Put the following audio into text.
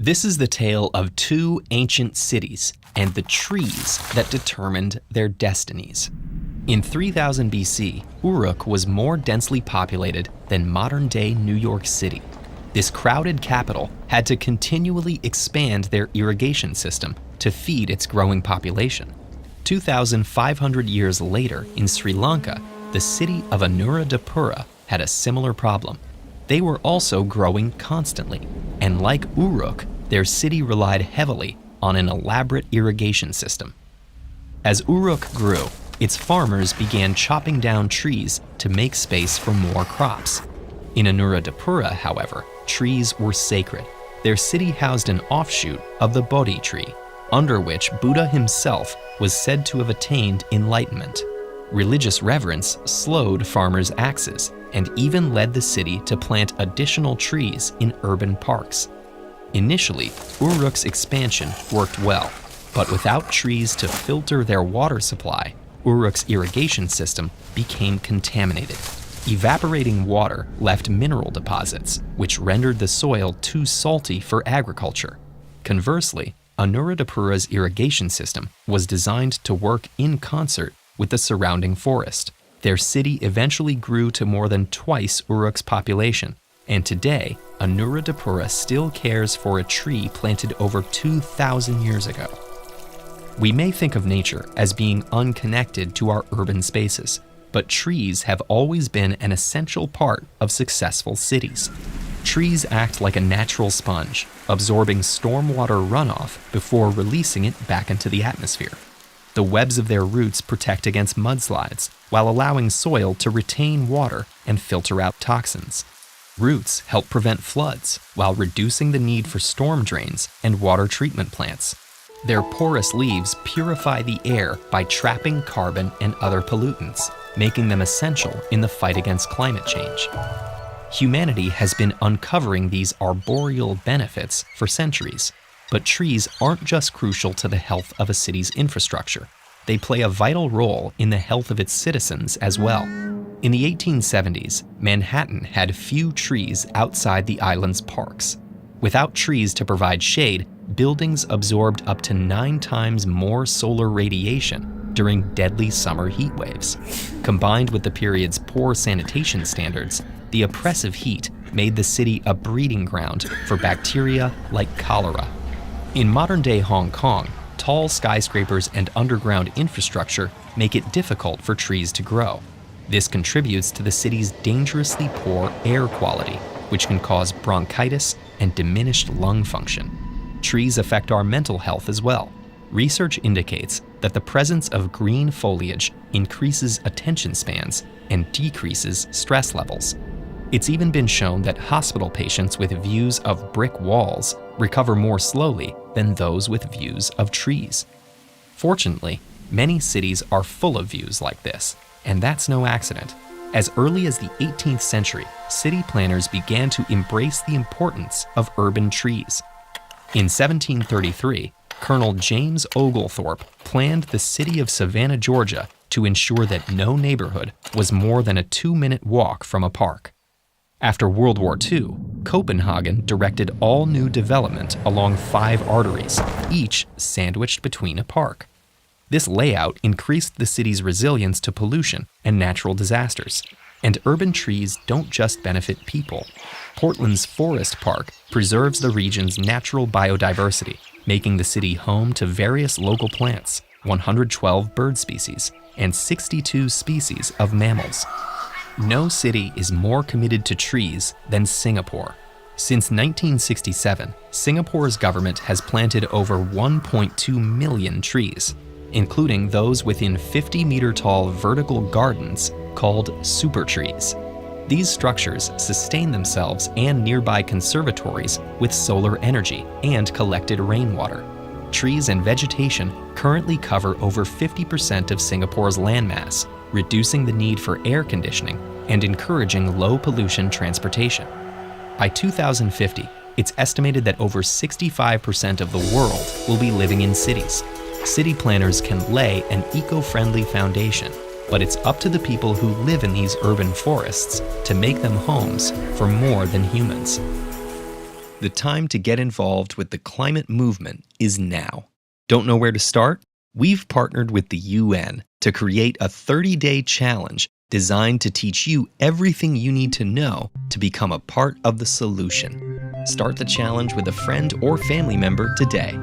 This is the tale of two ancient cities and the trees that determined their destinies. In 3000 BC, Uruk was more densely populated than modern-day New York City. This crowded capital had to continually expand their irrigation system to feed its growing population. 2,500 years later, in Sri Lanka, the city of Anuradhapura had a similar problem. They were also growing constantly, and like Uruk, their city relied heavily on an elaborate irrigation system. As Uruk grew, its farmers began chopping down trees to make space for more crops. In Anuradhapura, however, trees were sacred. Their city housed an offshoot of the Bodhi tree, under which Buddha himself was said to have attained enlightenment. Religious reverence slowed farmers' axes and even led the city to plant additional trees in urban parks. Initially, Uruk's expansion worked well, but without trees to filter their water supply, Uruk's irrigation system became contaminated. Evaporating water left mineral deposits, which rendered the soil too salty for agriculture. Conversely, Anuradhapura's irrigation system was designed to work in concert with the surrounding forest. Their city eventually grew to more than twice Uruk's population, and today, Anuradhapura still cares for a tree planted over 2,000 years ago. We may think of nature as being unconnected to our urban spaces, but trees have always been an essential part of successful cities. Trees act like a natural sponge, absorbing stormwater runoff before releasing it back into the atmosphere. The webs of their roots protect against mudslides, while allowing soil to retain water and filter out toxins. Roots help prevent floods, while reducing the need for storm drains and water treatment plants. Their porous leaves purify the air by trapping carbon and other pollutants, making them essential in the fight against climate change. Humanity has been uncovering these arboreal benefits for centuries, but trees aren't just crucial to the health of a city's infrastructure. They play a vital role in the health of its citizens as well. In the 1870s, Manhattan had few trees outside the island's parks. Without trees to provide shade, buildings absorbed up to 9 times more solar radiation during deadly summer heat waves. Combined with the period's poor sanitation standards, the oppressive heat made the city a breeding ground for bacteria like cholera. In modern-day Hong Kong, tall skyscrapers and underground infrastructure make it difficult for trees to grow. This contributes to the city's dangerously poor air quality, which can cause bronchitis and diminished lung function. Trees affect our mental health as well. Research indicates that the presence of green foliage increases attention spans and decreases stress levels. It's even been shown that hospital patients with views of brick walls recover more slowly than those with views of trees. Fortunately, many cities are full of views like this, and that's no accident. As early as the 18th century, city planners began to embrace the importance of urban trees. In 1733, Colonel James Oglethorpe planned the city of Savannah, Georgia, to ensure that no neighborhood was more than a 2-minute walk from a park. After World War II, Copenhagen directed all new development along 5 arteries, each sandwiched between a park. This layout increased the city's resilience to pollution and natural disasters. And urban trees don't just benefit people. Portland's Forest Park preserves the region's natural biodiversity, making the city home to various local plants, 112 bird species, and 62 species of mammals. No city is more committed to trees than Singapore. Since 1967, Singapore's government has planted over 1.2 million trees, including those within 50-meter-tall vertical gardens called super trees. These structures sustain themselves and nearby conservatories with solar energy and collected rainwater. Trees and vegetation currently cover over 50% of Singapore's landmass, reducing the need for air conditioning and encouraging low-pollution transportation. By 2050, it's estimated that over 65% of the world will be living in cities. City planners can lay an eco-friendly foundation, but it's up to the people who live in these urban forests to make them homes for more than humans. The time to get involved with the climate movement is now. Don't know where to start? We've partnered with the UN to create a 30-day challenge designed to teach you everything you need to know to become a part of the solution. Start the challenge with a friend or family member today.